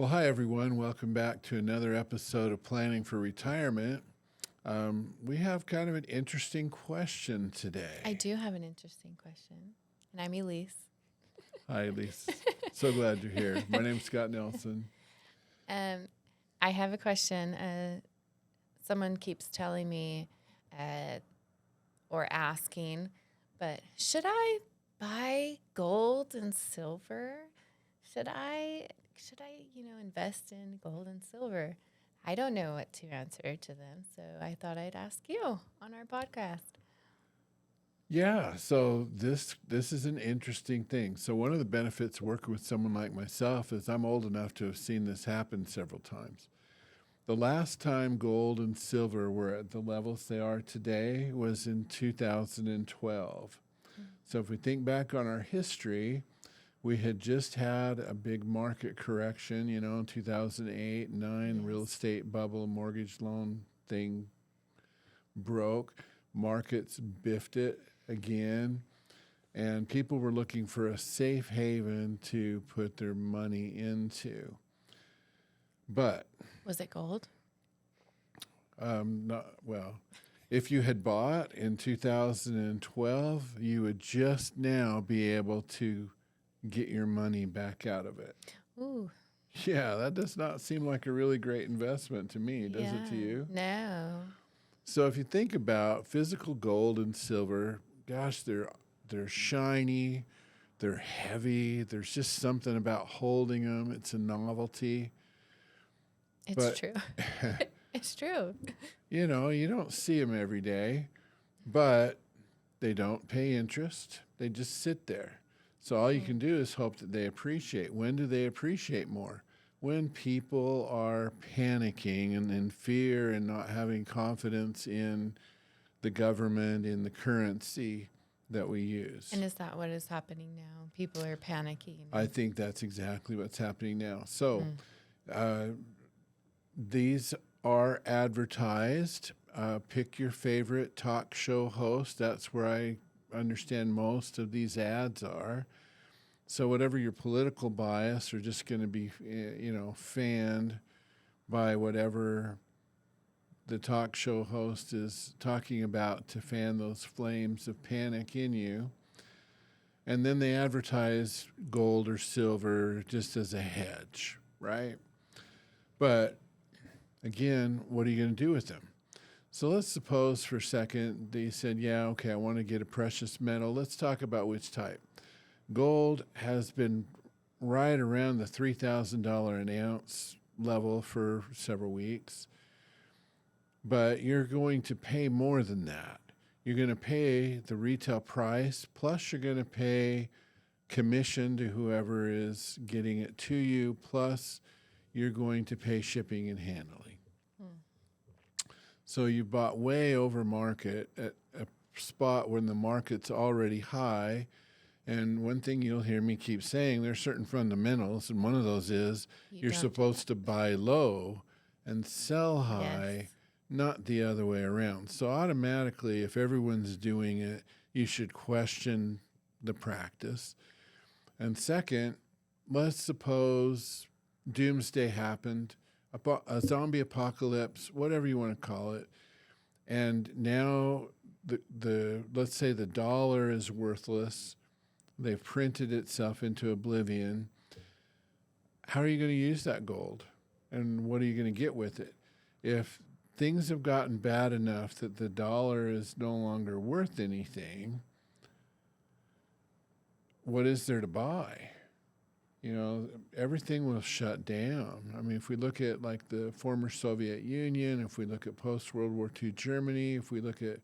Well, hi everyone. Welcome back to another episode of Planning for Retirement. We have kind of an interesting question I today. do have an interesting question, and I'm Elyse. Hi, Elyse. So glad you're here. My name's Scott Nelson. um, I have a question. Someone keeps telling me or asking, but should I buy gold and silver? Should I invest in gold and silver? I don't know what to answer to them, so I thought I'd ask you on our podcast. Yeah, so this is an interesting thing. So one of the benefits of working with someone like myself is I'm old enough to have seen this happen several times. The last time gold and silver were at the levels they are today was in 2012. So if we think back on our history, we had just had a big market correction, in 2008, 9 real Yes. estate bubble, mortgage loan thing broke. Markets biffed it again, and people were looking for a safe haven to put their money into. But Was it gold? not well. If you had bought in 2012, you would just now be able to get your money back out of it. Ooh, Yeah, that does not seem like a really great investment to me, does it yeah. to you? No. So if you think about physical gold and silver, gosh, they're shiny, they're heavy. There's just something about holding them. It's a novelty. It's But true. It's true. you don't see them every day, but they don't pay interest. They just sit there. So all you Mm. can do is hope that they appreciate. When do they appreciate more? When people are panicking and in fear and not having confidence in the government, in the currency that we use. And is that what is happening now? People are panicking. I think that's exactly what's happening now. So Mm. uh, these are advertised. Pick your favorite talk show host. That's where I understand most of these ads are. So whatever your political bias are just going to be, fanned by whatever the talk show host is talking about to fan those flames of panic in you. And then they advertise gold or silver just as a hedge, right? But again, what are you going to do with them? So let's suppose for a second they said, yeah, okay, I want to get a precious metal. Let's talk about which type. Gold has been right around the $3,000 an ounce level for several weeks, but you're going to pay more than that. You're going to pay the retail price, plus you're going to pay commission to whoever is getting it to you, plus you're going to pay shipping and handling. Mm. So you bought way over market at a spot when the market's already high. And one thing you'll hear me keep saying, there's certain fundamentals, and one of those is You you're don't do supposed to buy low and sell that. Yes. high, not the other way around. So automatically, if everyone's doing it, you should question the practice. And second, let's suppose doomsday happened, a zombie apocalypse, whatever you want to call it, and now the let's say the dollar is worthless. They've printed itself into oblivion. How are you going to use that gold? And what are you going to get with it? If things have gotten bad enough that the dollar is no longer worth anything, what is there to buy? Everything will shut down. I mean, if we look at like the former Soviet Union, if we look at post-World War II Germany, if we look at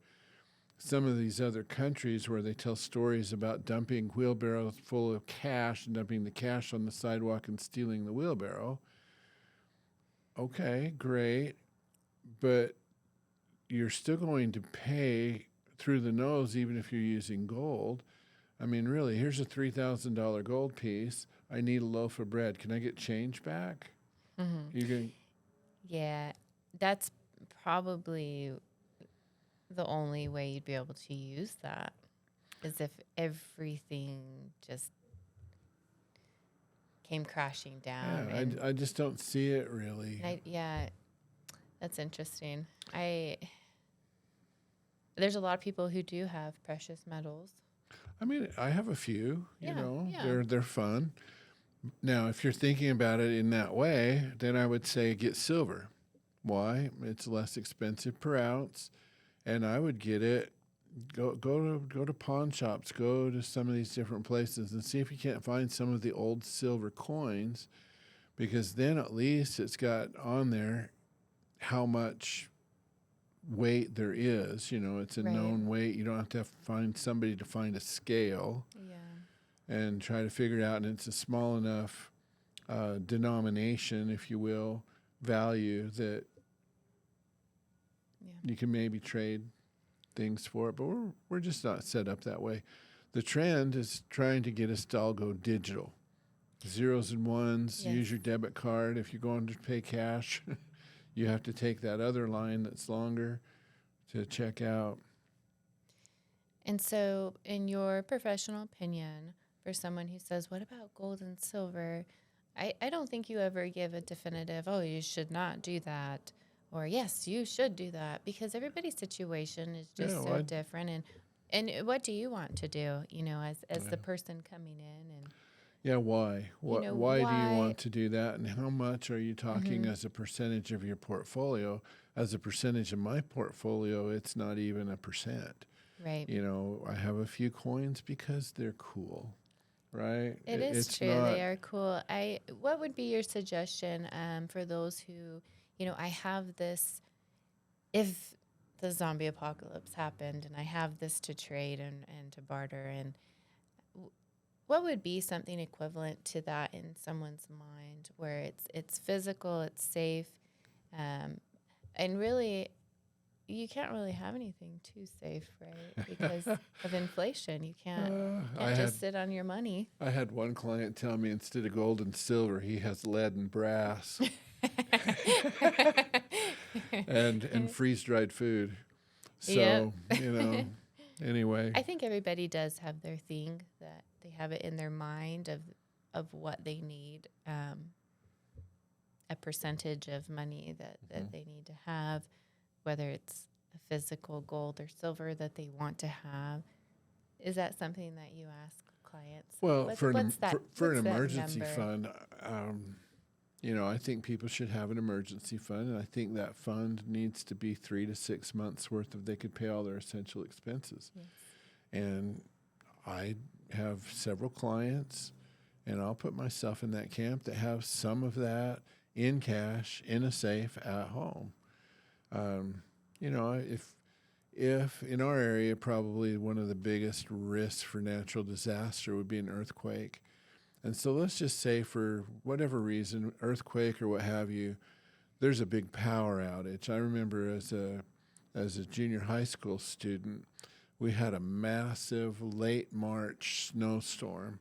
some of these other countries where they tell stories about dumping wheelbarrows full of cash and dumping the cash on the sidewalk and stealing the wheelbarrow. Okay, great. But you're still going to pay through the nose even if you're using gold. I mean, really, here's a $3,000 gold piece. I need a loaf of bread. Can I get change back? Hmm. You can. Yeah, that's probably the only way you'd be able to use that is if everything just came crashing down. Yeah, And I just don't see it really. yeah, that's interesting. There's a lot of people who do have precious metals. I mean, I have a few, Yeah, yeah. they're fun. Now, if you're thinking about it in that way, then I would say get silver. Why? It's less expensive per ounce, and I would get it. Go to pawn shops. Go to some of these different places and see if you can't find some of the old silver coins, because then at least it's got on there how much weight there is. It's a Right. known weight. You don't have to find somebody to find a scale Yeah. and try to figure it out. And it's a small enough denomination, if you will, value that Yeah. you can maybe trade things for it. But we're just not set up that way. The trend is trying to get us to all go digital. Zeros and ones, Yes. use your debit card. If you're going to pay cash, you have to take that other line that's longer to check out. And so, in your professional opinion, for someone who says, what about gold and silver? I don't think you ever give a definitive, oh, you should not do that, or yes, you should do that, because everybody's situation is just Yeah, so well, different. And what do you want to do, as the person coming in? And, Yeah, why? Why do you why? want to do that? And how much are you talking as a percentage of your portfolio? As a percentage of my portfolio, it's not even a percent. Right. I have a few coins because they're cool, right? It's It's true. not. They are cool. What would be your suggestion for those who, I have this, if the zombie apocalypse happened and I have this to trade and to barter, and what would be something equivalent to that in someone's mind where it's physical, it's safe, and really you can't really have anything too safe, right? Because of inflation, you can't just sit on your money. I had one client tell me instead of gold and silver, he has lead and brass and freeze dried food. So, Yep. Anyway. I think everybody does have their thing that they have it in their mind of what they need, a percentage of money that they need to have, whether it's a physical gold or silver that they want to have. Is that something that you ask clients? Well, for an what's that emergency number? fund, I think people should have an emergency fund, and I think that fund needs to be 3 to 6 months worth of they could pay all their essential expenses. Yes. And I have several clients, and I'll put myself in that camp, that have some of that in cash in a safe at home. If in our area, probably one of the biggest risks for natural disaster would be an earthquake. And so let's just say, for whatever reason, earthquake or what have you, there's a big power outage. I remember as a junior high school student, we had a massive late March snowstorm,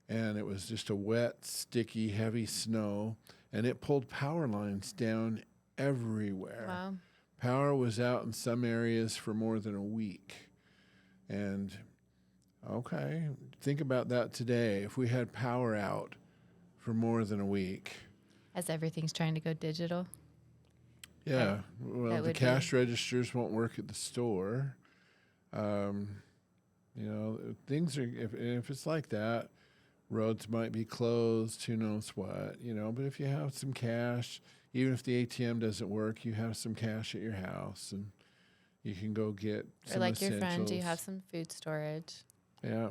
and it was just a wet, sticky, heavy snow, and it pulled power lines down everywhere. Wow. Power was out in some areas for more than a week. And okay, think about that today. If we had power out for more than a week. As everything's trying to go digital. Yeah. Well, the cash registers won't work at the store. Things are, if it's like that, roads might be closed, who knows what, but if you have some cash, even if the ATM doesn't work, you have some cash at your house and you can go get some Or like essentials. your friend, you have some food storage. Yeah.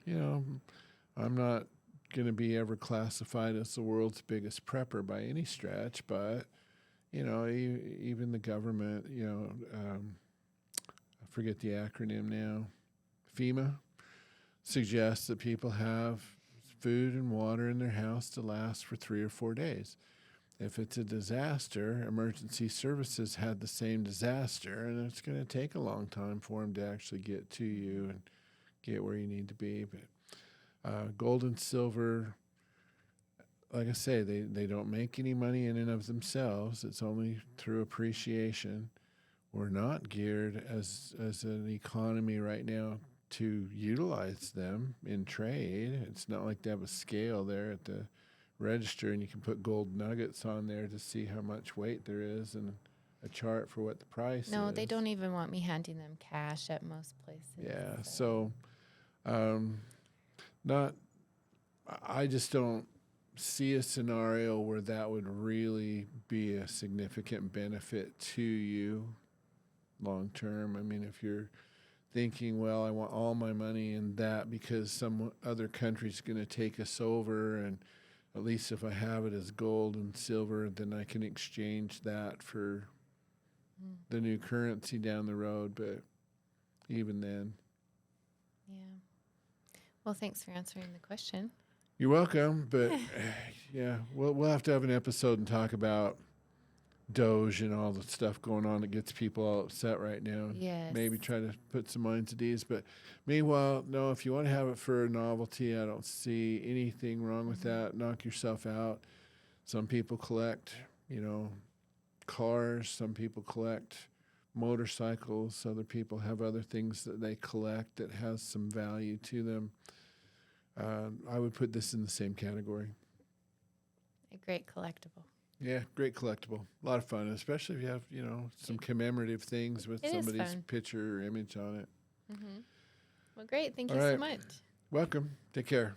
I'm not going to be ever classified as the world's biggest prepper by any stretch, but, even the government, I forget the acronym now, FEMA, suggests that people have food and water in their house to last for 3 or 4 days. If it's a disaster, emergency services had the same disaster, and it's going to take a long time for them to actually get to you and get where you need to be. But gold and silver, like I say, they don't make any money in and of themselves. It's only through appreciation. We're not geared as an economy right now to utilize them in trade. It's not like they have a scale there at the register and you can put gold nuggets on there to see how much weight there is and a chart for what the price is. No, they don't even want me handing them cash at most places. Yeah, so not. I just don't see a scenario where that would really be a significant benefit to you long term. I mean, if you're thinking, well, I want all my money in that because some other country's going to take us over, and at least if I have it as gold and silver, then I can exchange that for the new currency down the road. But even then. Yeah. Well, thanks for answering the question. You're welcome, but yeah, we'll have to have an episode and talk about Doge and all the stuff going on that gets people all upset right now. Yes. Maybe try to put some minds at ease. But meanwhile, no, if you want to have it for a novelty, I don't see anything wrong with that. Knock yourself out. Some people collect, cars. Some people collect motorcycles. Other people have other things that they collect that has some value to them. I would put this in the same category. A great collectible. Yeah, great collectible. A lot of fun, especially if you have, some commemorative things with somebody's picture or image on it. Mm-hmm. Well, great. Thank All you so right. much. Welcome. Take care.